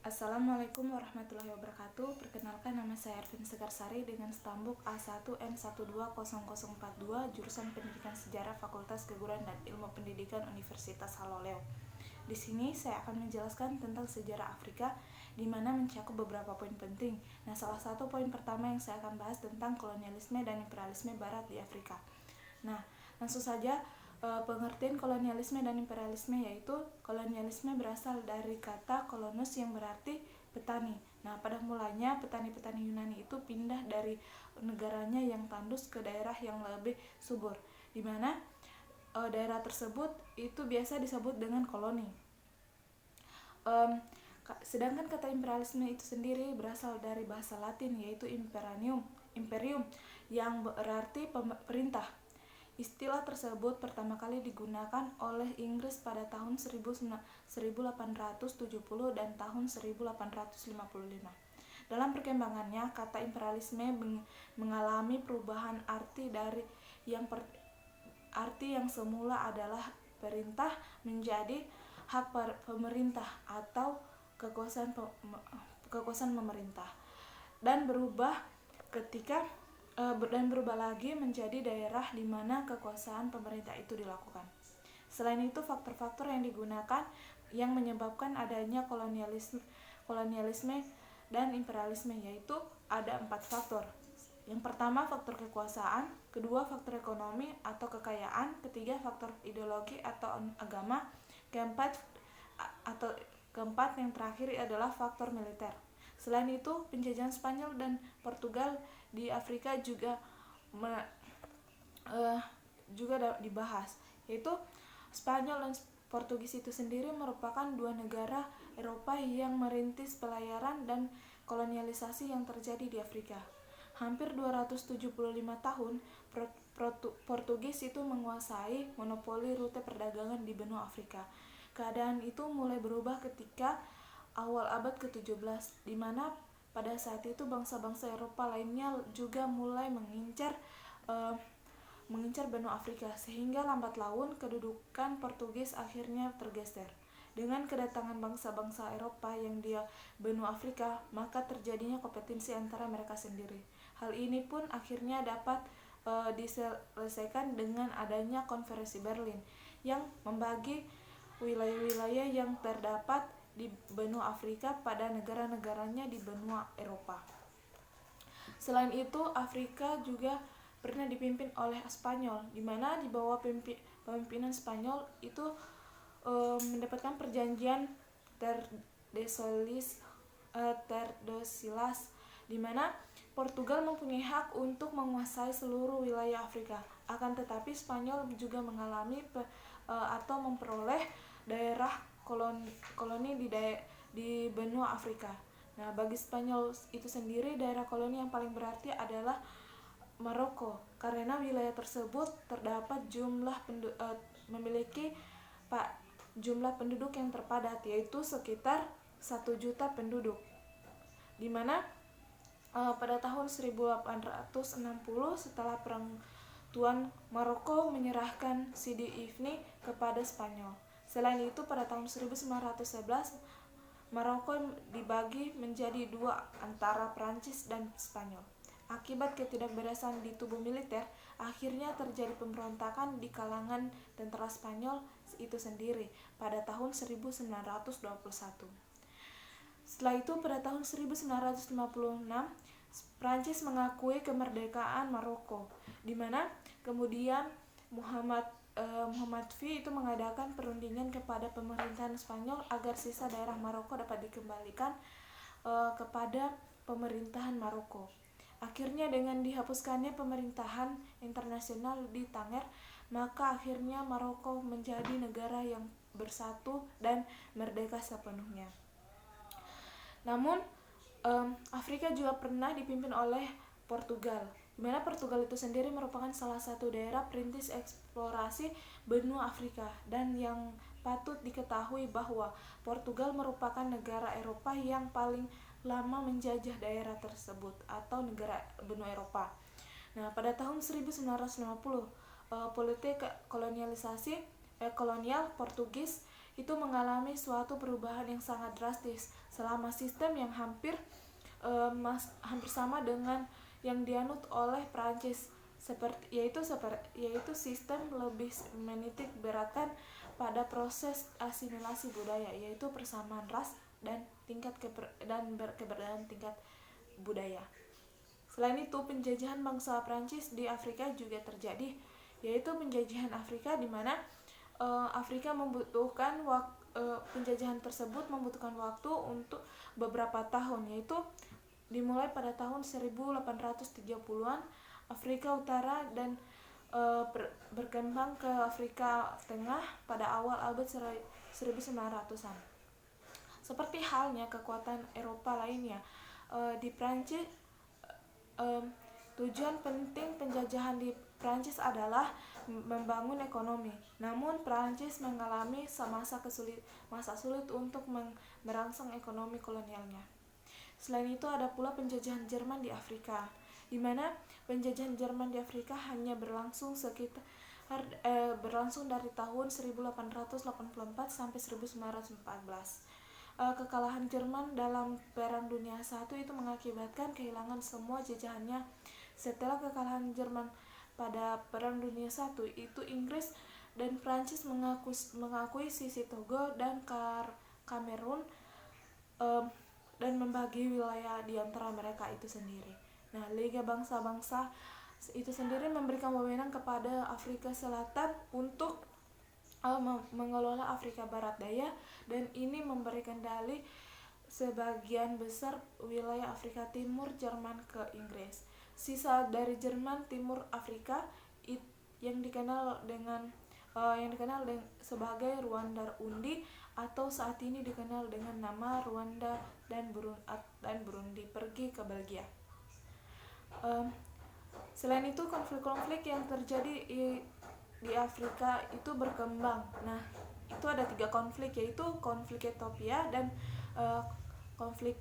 Assalamualaikum warahmatullahi wabarakatuh. Perkenalkan, nama saya Ervin Segarsari dengan stambuk A1N1200042 jurusan Pendidikan Sejarah Fakultas Keguruan dan Ilmu Pendidikan Universitas Haloleo. Di sini saya akan menjelaskan tentang sejarah Afrika, di mana mencakup beberapa poin penting. Nah, salah satu poin pertama yang saya akan bahas tentang kolonialisme dan imperialisme Barat di Afrika. Nah, langsung saja. Pengertian kolonialisme dan imperialisme yaitu kolonialisme berasal dari kata kolonus yang berarti petani. Nah, pada mulanya petani-petani Yunani itu pindah dari negaranya yang tandus ke daerah yang lebih subur, di mana daerah tersebut itu biasa disebut dengan koloni. Sedangkan kata imperialisme itu sendiri berasal dari bahasa Latin yaitu imperium yang berarti perintah. Istilah tersebut pertama kali digunakan oleh Inggris pada tahun 1870 dan tahun 1855. Dalam perkembangannya, kata imperialisme mengalami perubahan arti dari arti yang semula adalah perintah menjadi hak pemerintah atau kekuasaan pemerintah, dan berubah lagi menjadi daerah di mana kekuasaan pemerintah itu dilakukan. Selain itu, faktor-faktor yang digunakan yang menyebabkan adanya kolonialisme dan imperialisme yaitu ada 4 faktor. Yang pertama, faktor kekuasaan, kedua, faktor ekonomi atau kekayaan, ketiga, faktor ideologi atau agama, keempat yang terakhir adalah faktor militer. Selain itu, penjajahan Spanyol dan Portugal di Afrika juga dibahas, yaitu Spanyol dan Portugis itu sendiri merupakan dua negara Eropa yang merintis pelayaran dan kolonialisasi yang terjadi di Afrika. Hampir 275 tahun Portugis itu menguasai monopoli rute perdagangan di benua Afrika. Keadaan itu mulai berubah ketika awal abad ke-17, di mana pada saat itu bangsa-bangsa Eropa lainnya juga mulai mengincar benua Afrika, sehingga lambat laun kedudukan Portugis akhirnya tergeser. Dengan kedatangan bangsa-bangsa Eropa yang di benua Afrika, maka terjadinya kompetensi antara mereka sendiri. Hal ini pun akhirnya dapat diselesaikan dengan adanya Konferensi Berlin yang membagi wilayah-wilayah yang terdapat di benua Afrika pada negara-negaranya di benua Eropa. Selain itu, Afrika juga pernah dipimpin oleh Spanyol, di mana di bawah pemimpinan Spanyol itu mendapatkan perjanjian Tordesillas, di mana Portugal mempunyai hak untuk menguasai seluruh wilayah Afrika. Akan tetapi Spanyol juga mengalami atau memperoleh daerah koloni di benua Afrika. Nah, bagi Spanyol itu sendiri, daerah koloni yang paling berarti adalah Maroko, karena wilayah tersebut terdapat memiliki jumlah penduduk yang terpadat, yaitu sekitar 1 juta penduduk, di mana pada tahun 1860 setelah Perang Tuan, Maroko menyerahkan Sidi Ifni kepada Spanyol. Selain itu, pada tahun 1911 Maroko dibagi menjadi dua antara Prancis dan Spanyol. Akibat ketidakberasan di tubuh militer, akhirnya terjadi pemberontakan di kalangan tentara Spanyol itu sendiri pada tahun 1921. Setelah itu, pada tahun 1956 Prancis mengakui kemerdekaan Maroko, di mana kemudian Muhammad V itu mengadakan perundingan kepada pemerintahan Spanyol agar sisa daerah Maroko dapat dikembalikan kepada pemerintahan Maroko. Akhirnya dengan dihapuskannya pemerintahan internasional di Tanger, maka akhirnya Maroko menjadi negara yang bersatu dan merdeka sepenuhnya. Namun Afrika juga pernah dipimpin oleh Portugal, di mana Portugal itu sendiri merupakan salah satu daerah perintis eksplorasi benua Afrika, dan yang patut diketahui bahwa Portugal merupakan negara Eropa yang paling lama menjajah daerah tersebut atau negara benua Eropa. Nah, pada tahun 1950 politik kolonial Portugis itu mengalami suatu perubahan yang sangat drastis selama sistem yang hampir sama dengan yang dianut oleh Prancis, yaitu sistem lebih menitik beratkan pada proses asimilasi budaya, yaitu persamaan ras dan keberadaan tingkat budaya. Selain itu, penjajahan bangsa Prancis di Afrika juga terjadi, yaitu penjajahan Afrika di mana Afrika membutuhkan penjajahan tersebut membutuhkan waktu untuk beberapa tahun, yaitu dimulai pada tahun 1830-an Afrika Utara dan berkembang ke Afrika Tengah pada awal abad 1900-an. Seperti halnya kekuatan Eropa lainnya, di Prancis tujuan penting penjajahan di Prancis adalah membangun ekonomi. Namun Prancis mengalami masa sulit untuk merangsang ekonomi kolonialnya. Selain itu ada pula penjajahan Jerman di Afrika, di mana penjajahan Jerman di Afrika hanya berlangsung dari tahun 1884 sampai 1914. Kekalahan Jerman dalam Perang Dunia I itu mengakibatkan kehilangan semua jajahannya. Setelah kekalahan Jerman pada Perang Dunia I, itu Inggris dan Prancis mengakui sisi Togo dan Kamerun dan membagi wilayah di antara mereka itu sendiri. Nah, Liga Bangsa-Bangsa itu sendiri memberikan wewenang kepada Afrika Selatan untuk mengelola Afrika Barat Daya, dan ini memberi kendali sebagian besar wilayah Afrika Timur Jerman ke Inggris. Sisa dari Jerman Timur Afrika yang dikenal sebagai Rwanda-Urundi atau saat ini dikenal dengan nama Rwanda dan Burundi pergi ke Belgia. Selain itu, konflik-konflik yang terjadi di Afrika itu berkembang. Nah, itu ada 3 konflik, yaitu konflik Ethiopia dan konflik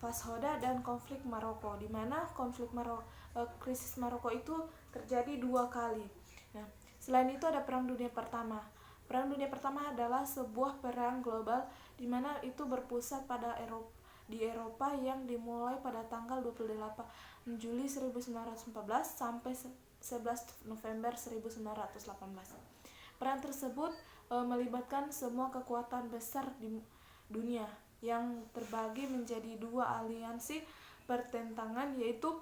Fashoda dan konflik Maroko, di mana krisis Maroko itu terjadi 2 kali. Nah, selain itu ada Perang Dunia Pertama. Perang Dunia Pertama adalah sebuah perang global di mana itu berpusat di Eropa yang dimulai pada tanggal 28 Juli 1914 sampai 11 November 1918. Perang tersebut melibatkan semua kekuatan besar di dunia yang terbagi menjadi 2 aliansi pertentangan, yaitu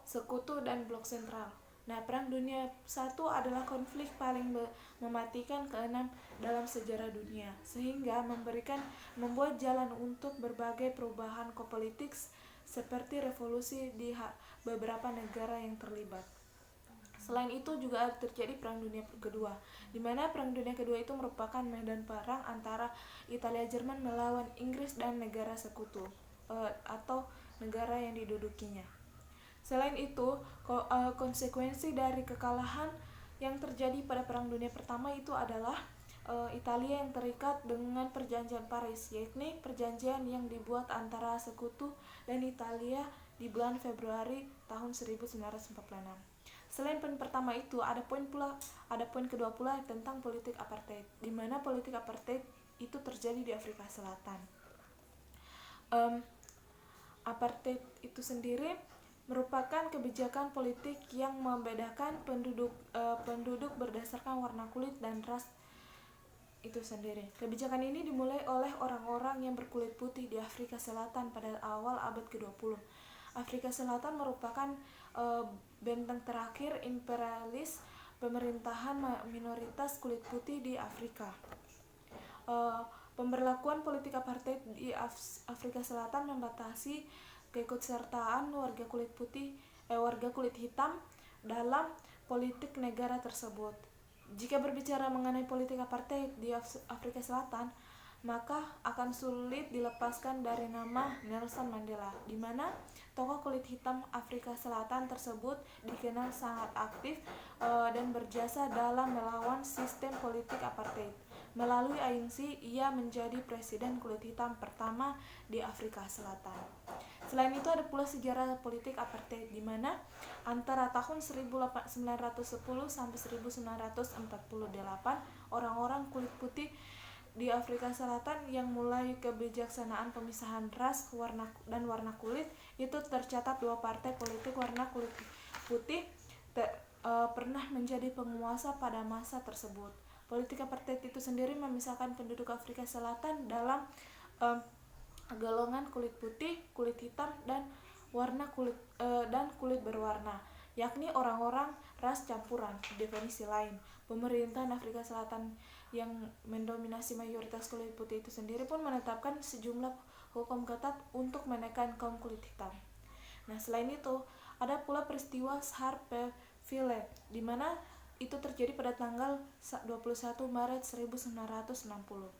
Sekutu dan Blok Sentral. Nah, Perang Dunia I adalah konflik paling mematikan ke-6 dalam sejarah dunia, sehingga membuat jalan untuk berbagai perubahan politik seperti revolusi di beberapa negara yang terlibat. Selain itu juga terjadi Perang Dunia Kedua, di mana Perang Dunia Kedua itu merupakan medan perang antara Italia Jerman melawan Inggris dan negara sekutu atau negara yang didudukinya. Selain itu, konsekuensi dari kekalahan yang terjadi pada Perang Dunia Pertama itu adalah Italia yang terikat dengan Perjanjian Paris, yakni perjanjian yang dibuat antara sekutu dan Italia di bulan Februari tahun 1946. Selain poin pertama itu, ada poin kedua pula tentang politik apartheid, di mana politik apartheid itu terjadi di Afrika Selatan. Apartheid itu sendiri merupakan kebijakan politik yang membedakan penduduk berdasarkan warna kulit dan ras itu sendiri. Kebijakan ini dimulai oleh orang-orang yang berkulit putih di Afrika Selatan pada awal abad ke-20. Afrika Selatan merupakan benteng terakhir imperialis pemerintahan minoritas kulit putih di Afrika. Pemberlakuan politik apartheid di Afrika Selatan membatasi keikutsertaan warga kulit hitam dalam politik negara tersebut. Jika berbicara mengenai politik apartheid di Afrika Selatan, maka akan sulit dilepaskan dari nama Nelson Mandela, di mana tokoh kulit hitam Afrika Selatan tersebut dikenal sangat aktif dan berjasa dalam melawan sistem politik apartheid. Melalui ANC, ia menjadi presiden kulit hitam pertama di Afrika Selatan. Selain itu ada pula sejarah politik apartheid, di mana antara tahun 1910 sampai 1948 orang-orang kulit putih di Afrika Selatan yang mulai kebijaksanaan pemisahan ras, warna dan warna kulit. Itu tercatat 2 partai politik warna kulit putih pernah menjadi penguasa pada masa tersebut. Politik apartheid itu sendiri memisahkan penduduk Afrika Selatan dalam golongan kulit putih, kulit hitam dan kulit berwarna, yakni orang-orang ras campuran. Definisi lain, pemerintahan Afrika Selatan yang mendominasi mayoritas kulit putih itu sendiri pun menetapkan sejumlah hukum ketat untuk menekan kaum kulit hitam. Nah, selain itu, ada pula peristiwa Sharpeville, di mana itu terjadi pada tanggal 21 Maret 1960.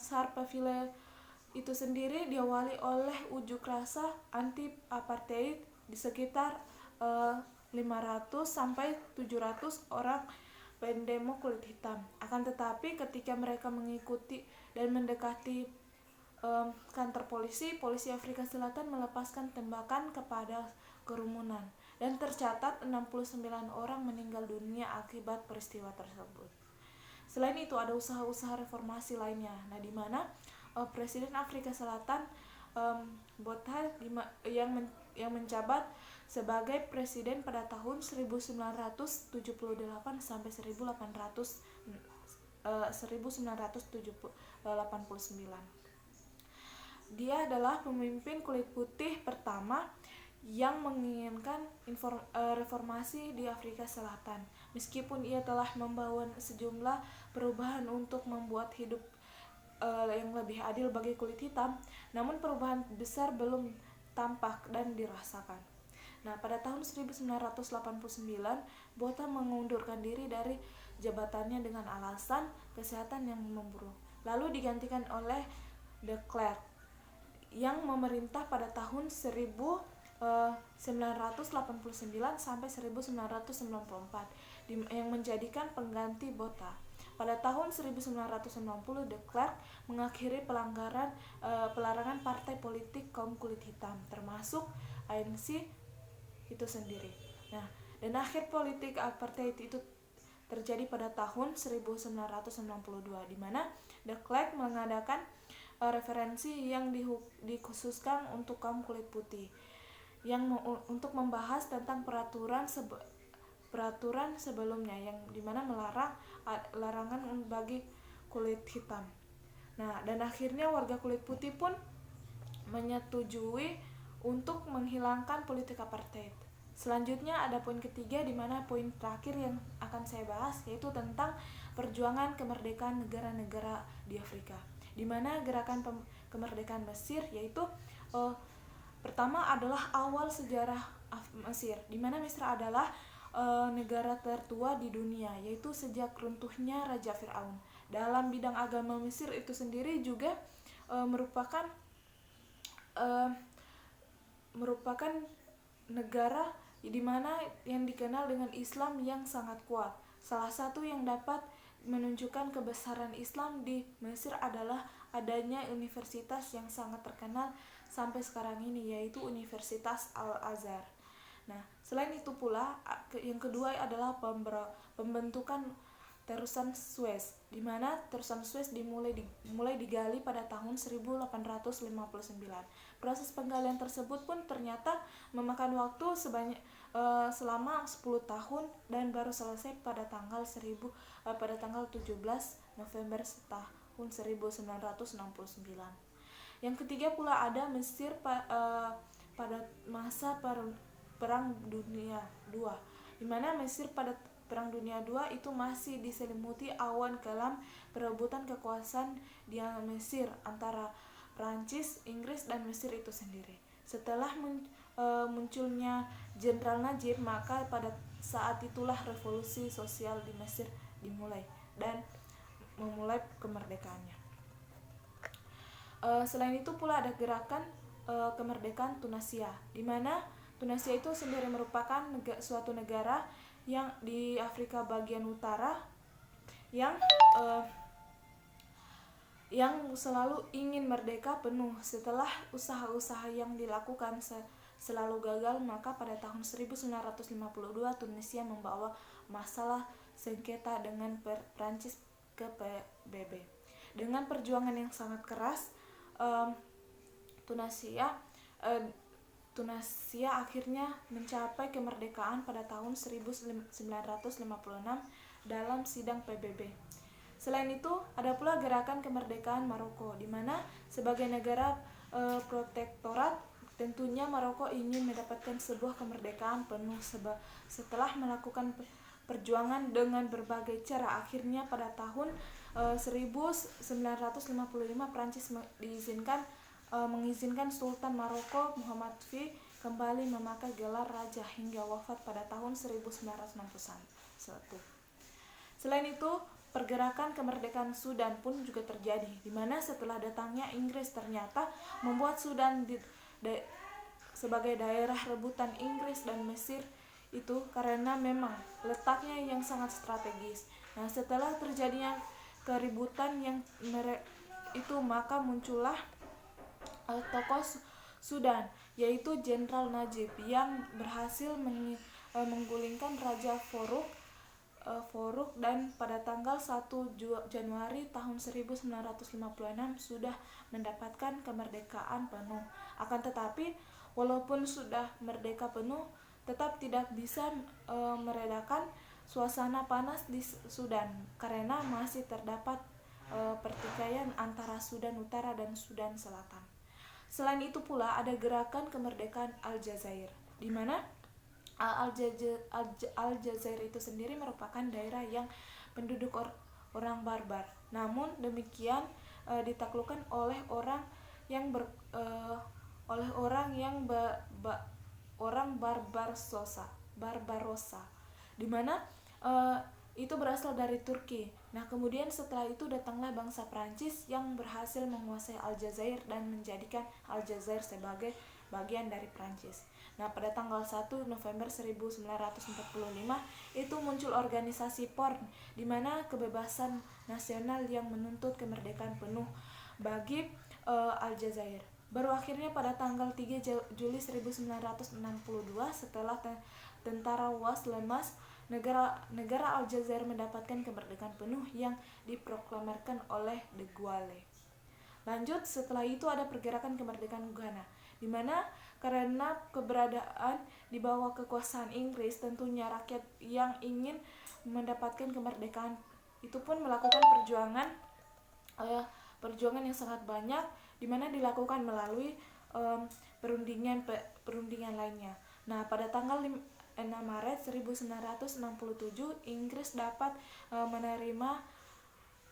Sharpeville itu sendiri diawali oleh unjuk rasa anti-apartheid di sekitar 500 sampai 700 orang pendemo kulit hitam. Akan tetapi ketika mereka mengikuti dan mendekati kantor polisi Afrika Selatan melepaskan tembakan kepada kerumunan dan tercatat 69 orang meninggal dunia akibat peristiwa tersebut. Selain itu ada usaha-usaha reformasi lainnya. Nah, di mana Presiden Afrika Selatan Botha yang menjabat sebagai presiden pada tahun 1978 sampai 1989. Dia adalah pemimpin kulit putih pertama yang menginginkan reformasi di Afrika Selatan. Meskipun ia telah membawa sejumlah perubahan untuk membuat hidup yang lebih adil bagi kulit hitam, namun perubahan besar belum tampak dan dirasakan. Nah, pada tahun 1989, Botha mengundurkan diri dari jabatannya dengan alasan kesehatan yang memburuk, lalu digantikan oleh de Klerk yang memerintah pada tahun 1989 sampai 1994 yang menjadikan pengganti Botha. Pada tahun 1990, de Klerk mengakhiri pelarangan partai politik kaum kulit hitam, termasuk ANC itu sendiri. Nah, dan akhir politik apartheid itu terjadi pada tahun 1992, di mana de Klerk mengadakan referensi yang dikhususkan untuk kaum kulit putih, yang untuk membahas tentang peraturan sebelumnya yang dimana larangan bagi kulit hitam. Nah, dan akhirnya warga kulit putih pun menyetujui untuk menghilangkan politik apartheid. Selanjutnya ada poin ketiga, di mana poin terakhir yang akan saya bahas yaitu tentang perjuangan kemerdekaan negara-negara di Afrika, di mana gerakan kemerdekaan Mesir yaitu pertama adalah awal sejarah Mesir, di mana Mesir adalah negara tertua di dunia, yaitu sejak runtuhnya Raja Firaun. Dalam bidang agama, Mesir itu sendiri juga merupakan negara di mana yang dikenal dengan Islam yang sangat kuat. Salah satu yang dapat menunjukkan kebesaran Islam di Mesir adalah adanya universitas yang sangat terkenal sampai sekarang ini, yaitu Universitas Al-Azhar. Nah, selain itu pula, yang kedua adalah pembentukan terusan Suez, di mana terusan Suez dimulai digali pada tahun 1859. Proses penggalian tersebut pun ternyata memakan waktu selama 10 tahun dan baru selesai pada tanggal 17 November tahun 1969. Yang ketiga pula ada Mesir pada masa Perang Dunia II, di mana Mesir pada Perang Dunia II itu masih diselimuti awan kelam perebutan kekuasaan di Mesir antara Prancis, Inggris, dan Mesir itu sendiri. Setelah munculnya Jenderal Najib, maka pada saat itulah revolusi sosial di Mesir dimulai dan memulai kemerdekaannya. Selain itu pula ada gerakan kemerdekaan Tunisia, di mana Tunisia itu sendiri merupakan suatu negara yang di Afrika bagian utara yang selalu ingin merdeka penuh. Setelah usaha-usaha yang dilakukan selalu gagal, maka pada tahun 1952 Tunisia membawa masalah sengketa dengan Prancis ke PBB. Dengan perjuangan yang sangat keras, Tunisia akhirnya mencapai kemerdekaan pada tahun 1956 dalam sidang PBB. Selain itu, ada pula gerakan kemerdekaan Maroko, di mana sebagai negara protektorat, tentunya Maroko ingin mendapatkan sebuah kemerdekaan penuh setelah melakukan perjuangan dengan berbagai cara. Akhirnya pada tahun 1955 Prancis mengizinkan Sultan Maroko Muhammad V kembali memakai gelar raja hingga wafat pada tahun 1961. Selain itu, pergerakan kemerdekaan Sudan pun juga terjadi, di mana setelah datangnya Inggris ternyata membuat Sudan sebagai daerah rebutan Inggris dan Mesir itu karena memang letaknya yang sangat strategis. Nah, setelah terjadinya keributan yang itu, maka muncullah tokoh Sudan, yaitu Jenderal Najib yang berhasil menggulingkan Raja Farouk dan pada tanggal 1 Januari tahun 1956 sudah mendapatkan kemerdekaan penuh. Akan tetapi, walaupun sudah merdeka penuh, tetap tidak bisa meredakan suasana panas di Sudan karena masih terdapat pertikaian antara Sudan Utara dan Sudan Selatan. Selain itu pula ada gerakan kemerdekaan Aljazair, di mana Aljazair itu sendiri merupakan daerah yang penduduk orang barbar. Namun demikian ditaklukkan oleh orang Barbarossa, di mana itu berasal dari Turki. Nah, kemudian setelah itu datanglah bangsa Prancis yang berhasil menguasai Aljazair dan menjadikan Aljazair sebagai bagian dari Prancis. Nah, pada tanggal 1 November 1945 itu muncul organisasi PORN, di mana kebebasan nasional yang menuntut kemerdekaan penuh bagi Aljazair. Baru akhirnya pada tanggal 3 Juli 1962 setelah tentara UAS lemas, negara Aljazair mendapatkan kemerdekaan penuh yang diproklamirkan oleh de Gaulle. Lanjut, setelah itu ada pergerakan kemerdekaan Ghana, di mana karena keberadaan di bawah kekuasaan Inggris, tentunya rakyat yang ingin mendapatkan kemerdekaan itu pun melakukan perjuangan yang sangat banyak, di mana dilakukan melalui perundingan lainnya. Nah, pada tanggal 6 Maret 1967 Inggris dapat menerima,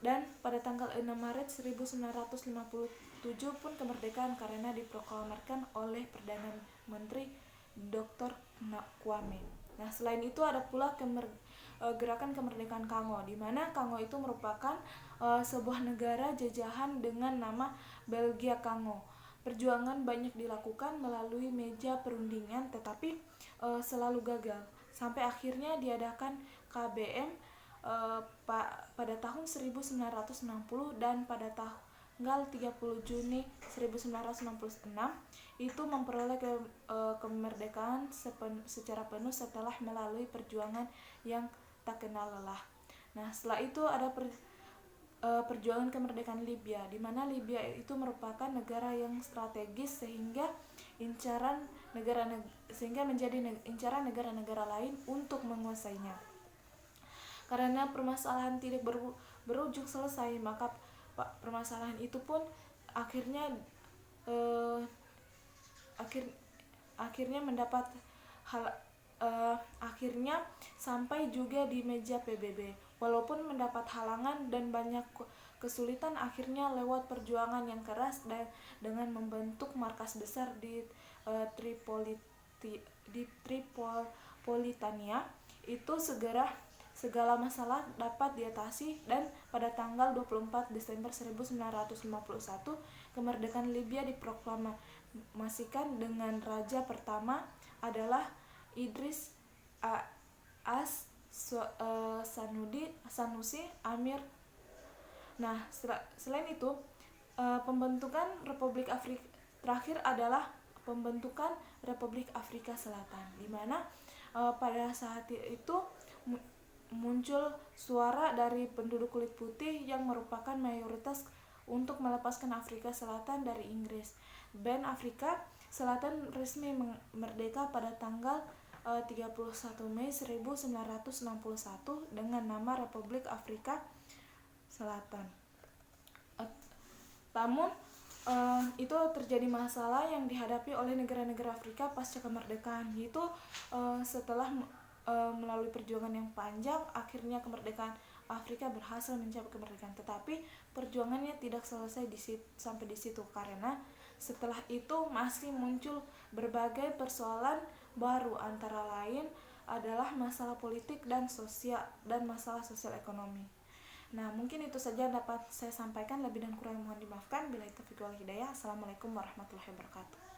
dan pada tanggal 6 Maret 1957 pun kemerdekaan karena diproklamirkan oleh Perdana Menteri Dr. Kwame. Nah, selain itu ada pula gerakan kemerdekaan Kongo, di mana Kongo itu merupakan sebuah negara jajahan dengan nama Belgia Kongo. Perjuangan banyak dilakukan melalui meja perundingan, tetapi selalu gagal, sampai akhirnya diadakan KBM pada tahun 1960, dan pada tanggal 30 Juni 1966 itu memperoleh kemerdekaan secara penuh setelah melalui perjuangan yang tak kenal lelah. Nah, setelah itu ada perjuangan kemerdekaan Libya, di mana Libya itu merupakan negara yang strategis sehingga menjadi incaran negara-negara lain untuk menguasainya. Karena permasalahan tidak berujung selesai, maka permasalahan itu pun akhirnya mendapat akhirnya sampai juga di meja PBB. Walaupun mendapat halangan dan banyak kesulitan, akhirnya lewat perjuangan yang keras dan dengan membentuk markas besar di Tripolitania, itu segala masalah dapat diatasi, dan pada tanggal 24 Desember 1951 kemerdekaan Libya diproklamasikan dengan raja pertama adalah Idris Sanusi Amir. Nah, selain itu pembentukan Republik Afrika terakhir adalah pembentukan Republik Afrika Selatan, di mana pada saat itu muncul suara dari penduduk kulit putih yang merupakan mayoritas untuk melepaskan Afrika Selatan dari Inggris. Band Afrika Selatan resmi merdeka pada tanggal 31 Mei 1961 dengan nama Republik Afrika Selatan. Namun itu terjadi masalah yang dihadapi oleh negara-negara Afrika pasca kemerdekaan, yaitu setelah melalui perjuangan yang panjang, akhirnya kemerdekaan Afrika berhasil mencapai kemerdekaan. Tetapi perjuangannya tidak selesai sampai di situ, karena setelah itu masih muncul berbagai persoalan baru, antara lain adalah masalah politik dan masalah sosial ekonomi. Nah, mungkin itu saja dapat saya sampaikan, lebih dan kurang mohon dimaafkan. Bila taufiq wal hidayah. Assalamualaikum warahmatullahi wabarakatuh.